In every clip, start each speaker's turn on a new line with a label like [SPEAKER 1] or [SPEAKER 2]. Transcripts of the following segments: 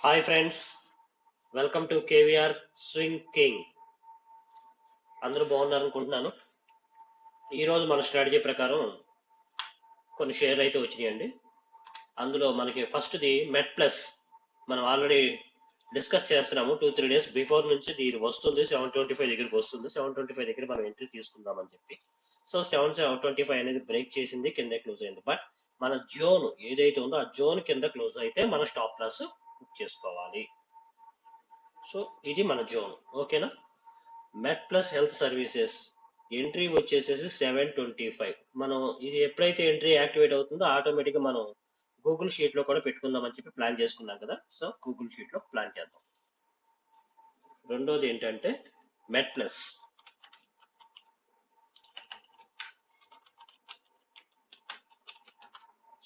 [SPEAKER 1] Hi friends, welcome to KVR swing king. అందరూ బాగున్నారు అనుకుంటున్నాను. ఈరోజు మన స్ట్రాటజీ ప్రకారం కొన్ని షేర్లు అయితే వచ్చినాయండి. అందులో మనకి ఫస్ట్ది మెట్ ప్లస్. మనం ఆల్రెడీ డిస్కస్ చేస్తున్నాము 2-3 డేస్ బిఫోర్ నుంచి ఇది వస్తుంది. 725 దగ్గరికి వస్తుంది. 725 దగ్గర మనం ఎంట్రీ తీసుకుందామని చెప్పి. సో 725 అనేది బ్రేక్ చేసింది, కింద క్లోజ్ అయింది. బట్ మన జోన్ ఏదైతే ఉందో ఆ జోన్ కింద క్లోజ్ అయితే మన స్టాప్ లాస్ బుక్ చేసుకోవాలి. సో ఇది మన జోన్, ఓకేనా. మెట్ ప్లస్ హెల్త్ సర్వీసెస్ ఎంట్రీ వచ్చేసేసి 725. మనం ఇది ఎప్పుడైతే ఎంట్రీ యాక్టివేట్ అవుతుందో ఆటోమేటిక్గా మనం గూగుల్ షీట్ లో కూడా పెట్టుకుందామని చెప్పి ప్లాన్ చేసుకున్నాం కదా. సో గూగుల్ షీట్ లో ప్లాన్ చేద్దాం. రెండోది ఏంటంటే మెట్ ప్లస్.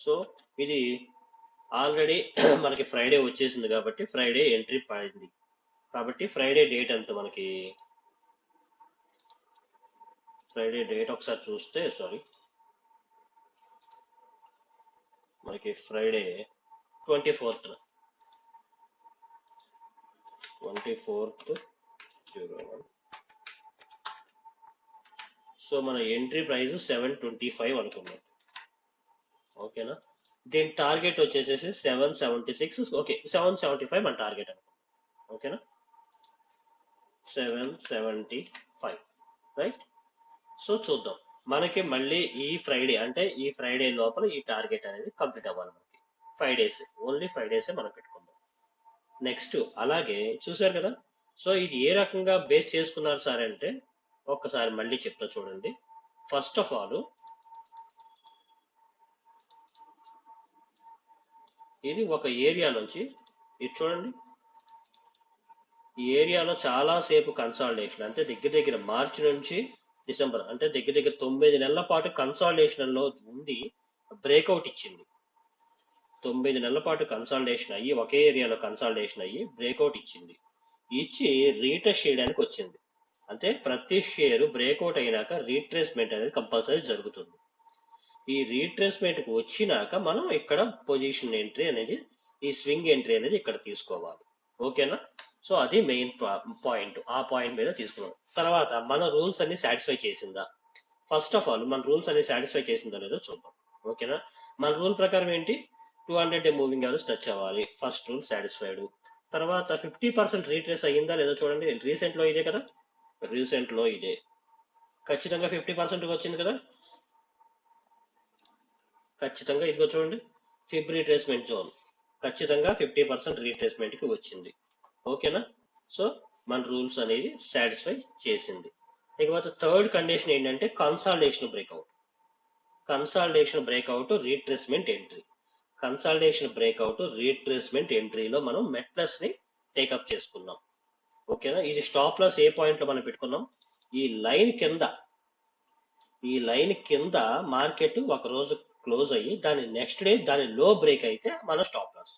[SPEAKER 1] సో ఇది ఆల్రెడీ మనకి ఫ్రైడే వచ్చేసింది కాబట్టి ఫ్రైడే ఎంట్రీ పడింది. కాబట్టి ఫ్రైడే డేట్ ఎంత మనకి, ఫ్రైడే డేట్ ఒకసారి చూస్తే మనకి ఫ్రైడే 24th 01. సో మన ఎంట్రీ ప్రైస్ 725 అనుకున్నాం, ఓకేనా. దీని టార్గెట్ వచ్చేసేసి 776. ఓకే, 775 మన టార్గెట్ అనుకున్నాం, ఓకేనా. 775, రైట్. సో చూద్దాం, మనకి మళ్ళీ ఈ ఫ్రైడే అంటే ఈ ఫ్రైడే లోపల ఈ టార్గెట్ అనేది కంప్లీట్ అవ్వాలి. మనకి 5 డేస్, ఓన్లీ 5 డేసే మనం పెట్టుకుందాం. నెక్స్ట్ అలాగే చూసారు కదా. సో ఇది ఏ రకంగా బేస్ చేసుకున్నారు సార్ అంటే ఒక్కసారి మళ్ళీ చెప్తా చూడండి. ఫస్ట్ ఆఫ్ ఆల్ ఇది ఒక ఏరియా నుంచి, ఇది చూడండి, ఈ ఏరియాలో చాలా సేపు కన్సాలిడేషన్, అంటే దగ్గర దగ్గర మార్చి నుంచి డిసెంబర్, అంటే దగ్గర దగ్గర 9 నెలల పాటు కన్సాలిడేషన్ లో ఉండి బ్రేక్అవుట్ ఇచ్చింది. 9 నెలల పాటు కన్సాలిడేషన్ అయ్యి ఒకే ఏరియాలో కన్సాలిడేషన్ అయ్యి బ్రేక్అవుట్ ఇచ్చింది. ఇచ్చి రీటెస్ట్ చేయడానికి వచ్చింది. అంటే ప్రతి షేరు బ్రేక్అవుట్ అయినాక రీట్రేస్మెంట్ అనేది కంపల్సరీ జరుగుతుంది. ఈ రీట్రేస్మెంట్ కి వచ్చినాక మనం ఇక్కడ పొజిషన్ ఎంట్రీ అనేది, ఈ స్వింగ్ ఎంట్రీ అనేది ఇక్కడ తీసుకోవాలి, ఓకేనా. సో అది మెయిన్ పాయింట్. ఆ పాయింట్ మీద తీసుకున్నాం. తర్వాత మన రూల్స్ అన్ని సాటిస్ఫై చేసిందా, ఫస్ట్ ఆఫ్ ఆల్ మన రూల్స్ అన్ని సాటిస్ఫై చేసిందో లేదో చూద్దాం, ఓకేనా. మన రూల్ ప్రకారం ఏంటి, 200 డే మూవింగ్ యావరేజ్ టచ్ అవ్వాలి, ఫస్ట్ రూల్ సాటిస్ఫైడ్. తర్వాత 50% రీట్రేస్ అయ్యిందా లేదో చూడండి. రీసెంట్ లో ఇదే కదా, రీసెంట్ లో ఇదే ఖచ్చితంగా 50% వచ్చింది కదా. ఖచ్చితంగా ఇదిగో చూడండి, ఫిబ్ రీట్రేస్మెంట్ జోన్ ఖచ్చితంగా 50% రీట్రేస్మెంట్ కి వచ్చింది, ఓకేనా. సో మన రూల్స్ అనేది సాటిస్ఫై చేసింది. ఇకపోతే థర్డ్ కండిషన్ ఏంటంటే consolidation breakout. Consolidation breakout retracement entry. Consolidation breakout retracement ఎంట్రీలో మనం మెట్ ప్లస్ ని టేకప్ చేసుకున్నాం, ఓకేనా. ఇది స్టాప్ లాస్ ఏ పాయింట్ లో మనం పెట్టుకున్నాం, ఈ లైన్ కింద. ఈ లైన్ కింద మార్కెట్ ఒక రోజు క్లోజ్ అయ్యి దాని నెక్స్ట్ డే దాని లో బ్రేక్ అయితే మన స్టాప్ లాస్,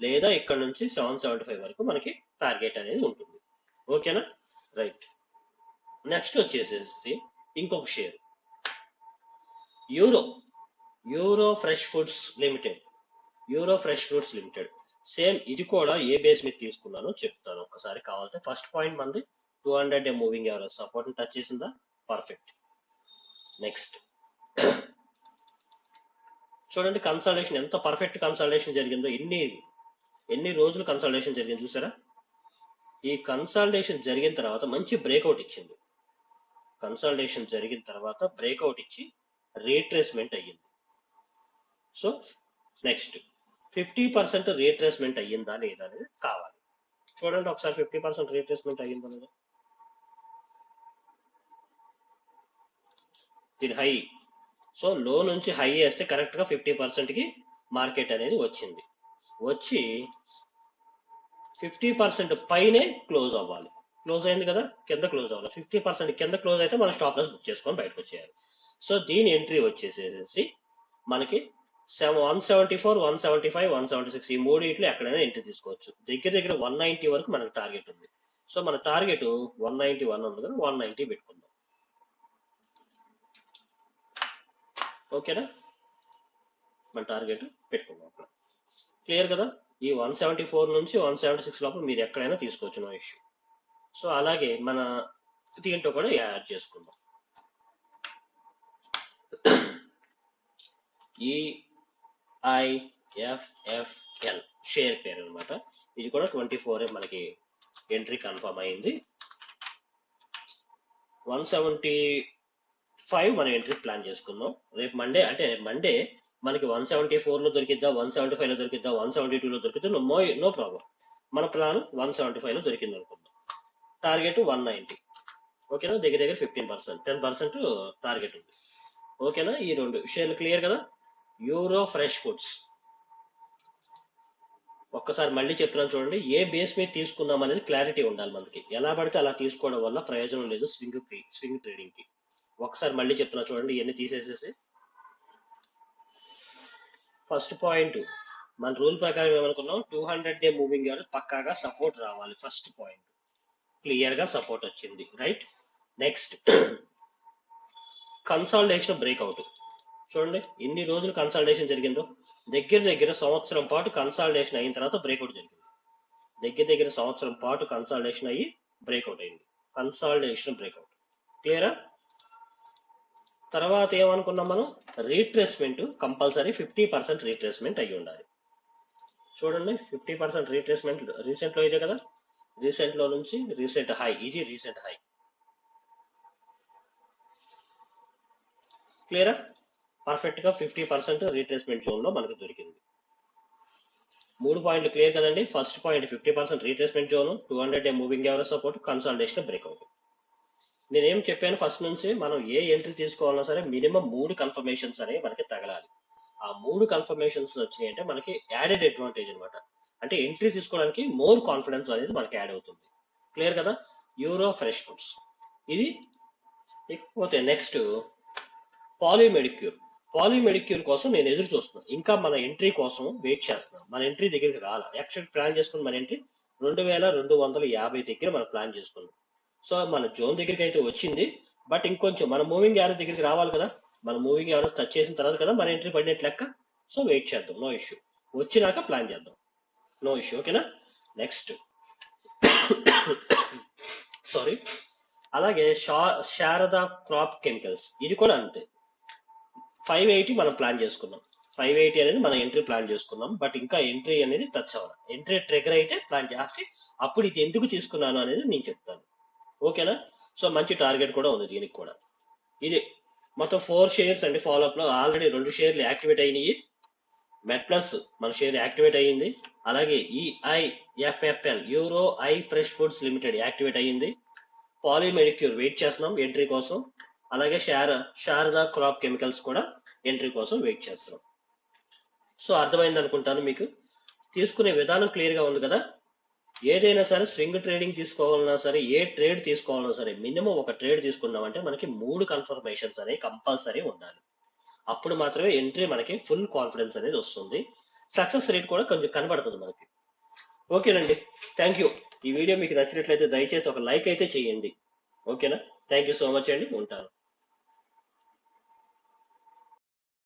[SPEAKER 1] లేదా ఇక్కడ నుంచి 775 వరకు మనకి టార్గెట్ అనేది ఉంటుంది, ఓకేనా. రైట్. నెక్స్ట్ వచ్చేసేసి ఇంకొక share, euro euro fresh foods limited. Euro fresh foods limited same. ఇది కూడా ఏ బేస్ మీద తీసుకున్నానో చెప్తాను ఒకసారి కావాలంటే. ఫస్ట్ పాయింట్ మనది 200 day moving average support touch చేసిందా, పర్ఫెక్ట్. నెక్స్ట్ చూడండి, కన్సల్టేషన్ ఎంత పర్ఫెక్ట్ కన్సల్టేషన్ జరిగిందో, ఎన్ని రోజులు కన్సల్టేషన్ జరిగింది చూసారా. ఈ కన్సల్టేషన్ జరిగిన తర్వాత మంచి బ్రేక్అవుట్ ఇచ్చింది. కన్సల్టేషన్ జరిగిన తర్వాత బ్రేక్అవుట్ ఇచ్చి రీట్రేస్మెంట్ అయ్యింది. సో నెక్స్ట్ 50% రీట్రేస్మెంట్ అయ్యిందా లేదా అనేది కావాలి. చూడండి ఒకసారి 50% రీట్రేస్మెంట్ అయ్యిందా లేదా. దీని హై, సో లో నుంచి హై వేస్తే కరెక్ట్ గా 50% కి మార్కెట్ అనేది వచ్చింది. వచ్చి 50% పైనే క్లోజ్ అవ్వాలి. క్లోజ్ అయింది కదా, కింద క్లోజ్ అవ్వాలి. 50% కింద క్లోజ్ అయితే మనం స్టాప్ లాస్ బుక్ చేసుకొని బయటకు వచ్చేయాలి. సో దీని ఎంట్రీ వచ్చేసేసి మనకి 174, 175, 176 ఈ మూడిట్లో ఎక్కడైనా ఎంట్రీ తీసుకోవచ్చు. దగ్గర దగ్గర 190 వరకు మనకు టార్గెట్ ఉంది. సో మన టార్గెట్ 191 ఉంది కదా, 190 పెట్టుకుందాం, ఓకేనా. మన టార్గెట్ పెట్టుకుందాం. క్లియర్ కదా. ఈ 174 నుంచి 176 లోపల మీరు ఎక్కడైనా తీసుకోవచ్చు, నో ఇష్యూ. సో అలాగే మన దీంట్లో కూడా యాడ్ చేసుకుందాం. EIFFL షేర్ పేరు అనమాట. ఇది కూడా 24 మనకి ఎంట్రీ కన్ఫర్మ్ అయింది. 175 మనం ఎంట్రీ ప్లాన్ చేసుకుందాం. రేపు మండే, అంటే మండే మనకి 174 లో దొరికిద్దా, 175 లో దొరికిద్దా, 172 లో దొరికిద్దా, నో ప్రాబ్లం. మన ప్లాన్ 175 లో దొరికింది అనుకుందాం. టార్గెట్ 190. ఓకేనా, దగ్గర దగ్గర 15%, 10% టార్గెట్ ఉంది. ఓకేనా, ఈ రెండు షేర్లు క్లియర్ కదా. యూరో ఫ్రెష్ ఫుడ్స్ ఒక్కసారి మళ్ళీ చెప్తున్నాను చూడండి. ఏ బేస్ మీద తీసుకున్నాం అనేది క్లారిటీ ఉండాలి మనకి. ఎలా పడితే అలా తీసుకోవడం వల్ల ప్రయోజనం లేదు స్వింగ్ ట్రేడింగ్ కి. ఒకసారి మళ్ళీ చెప్తున్నా చూడండి, ఇవన్నీ తీసేసేసి. ఫస్ట్ పాయింట్, మన రూల్ ప్రకారం ఏమనుకున్నాం, 200 డే మూవింగ్ యావరేజ్ పక్కాగా సపోర్ట్ రావాలి. ఫస్ట్ పాయింట్ క్లియర్ గా సపోర్ట్ వచ్చింది, రైట్. Next consolidation breakout. చూడండి ఎన్ని రోజులు కన్సాలిడేషన్ జరిగిందో. దగ్గర దగ్గర సంవత్సరం పాటు కన్సాలిడేషన్ అయిన తర్వాత బ్రేక్అవుట్ జరిగింది. దగ్గర దగ్గర సంవత్సరం పాటు కన్సాలిడేషన్ అయ్యి బ్రేక్అవుట్ అయింది. కన్సాలిడేషన్ బ్రేక్అవుట్ క్లియరా. తర్వాత ఏమనుకున్నాం మనం, రీట్రేస్మెంట్ కంపల్సరీ 50% రీట్రేస్మెంట్ అయ్యి ఉండాలి. చూడండి 50% రీట్రేస్మెంట్ రీసెంట్ లో ఇదే కదా, రీసెంట్ లో నుంచి రీసెంట్ హై, ఇది రీసెంట్ హై. క్లియరా, పర్ఫెక్ట్ గా 50% రీట్రేస్మెంట్ జోన్ లో మనకు దొరికింది. 3 పాయింట్లు క్లియర్ కదండి. First point 50% retracement zone, 200 day moving average support, consolidation breakout. నేనేం చెప్పాను, ఫస్ట్ నుంచి మనం ఏ ఎంట్రీ తీసుకోవాలన్నా సరే మినిమం 3 కన్ఫర్మేషన్స్ అనేవి మనకి తగలాలి. ఆ 3 కన్ఫర్మేషన్స్ వచ్చినాయి అంటే మనకి యాడెడ్ అడ్వాంటేజ్ అనమాట. అంటే ఎంట్రీ తీసుకోవడానికి మోర్ కాన్ఫిడెన్స్ అనేది మనకి యాడ్ అవుతుంది. క్లియర్ కదా. యూరో ఫ్రెష్ ఫుడ్స్ ఇది. ఇకపోతే నెక్స్ట్ పాలీమెడిక్యూర్ కోసం నేను ఎదురు చూస్తున్నాను. ఇంకా మన ఎంట్రీ కోసం వెయిట్ చేస్తున్నాను. మన ఎంట్రీ దగ్గరికి రాలా. యాక్చువల్ ప్లాన్ చేసుకుని మన ఎంట్రీ 2250 దగ్గర మనం ప్లాన్ చేసుకున్నాం. సో మన జోన్ దగ్గరికి అయితే వచ్చింది, బట్ ఇంకొంచెం మన మూవింగ్ యావరేజ్ దగ్గరికి రావాలి కదా. మన మూవింగ్ యావరేజ్ టచ్ చేసిన తర్వాత కదా మన ఎంట్రీ పడినట్టు లెక్క. సో వెయిట్ చేద్దాం, నో ఇష్యూ. వచ్చినాక ప్లాన్ చేద్దాం, నో ఇష్యూ. ఓకేనా. నెక్స్ట్ సారీ, అలాగే శారదా క్రాప్ కెమికల్స్, ఇది కూడా అంతే. 580 మనం ప్లాన్ చేసుకున్నాం. 580 అనేది మన ఎంట్రీ ప్లాన్ చేసుకున్నాం, బట్ ఇంకా ఎంట్రీ అనేది టచ్ అవ్వాలి. ఎంట్రీ ట్రిగర్ అయితే ప్లాన్ చేసి అప్పుడు ఇది ఎందుకు తీసుకున్నాను అనేది నేను చెప్తాను. ఓకేనా. సో మంచి టార్గెట్ కూడా ఉంది దీనికి కూడా. ఇది మొత్తం 4 షేర్స్ అండి. ఫాలోఅప్ లో ఆల్రెడీ 2 షేర్లు యాక్టివేట్ అయినాయి. మెడ్ ప్లస్ మన షేర్ యాక్టివేట్ అయ్యింది. అలాగే EIFFL euro I fresh foods limited activate అయ్యింది. పాలీమెడిక్యూర్ వెయిట్ చేస్తున్నాం ఎంట్రీ కోసం. అలాగే శారదా క్రాప్ కెమికల్స్ కూడా ఎంట్రీ కోసం వెయిట్ చేస్తున్నాం. సో అర్థమైంది అనుకుంటాను మీకు. తీసుకునే విధానం క్లియర్ గా ఉంది కదా. ఏదైనా సరే స్వింగ్ ట్రేడింగ్ తీసుకోవాలన్నా సరే, ఏ ట్రేడ్ తీసుకోవాలన్నా సరే, మినిమం ఒక ట్రేడ్ తీసుకున్నామంటే మనకి 3 కన్ఫర్మేషన్స్ అనేవి కంపల్సరీ ఉండాలి. అప్పుడు మాత్రమే ఎంట్రీ మనకి ఫుల్ కాన్ఫిడెన్స్ అనేది వస్తుంది. సక్సెస్ రేట్ కూడా కొంచెం కనబడుతుంది మనకి. ఓకేనండి, థ్యాంక్ యూ. ఈ వీడియో మీకు నచ్చినట్లయితే దయచేసి ఒక లైక్ అయితే చేయండి. ఓకేనా. థ్యాంక్ యూ సో మచ్ అండి, ఉంటాను.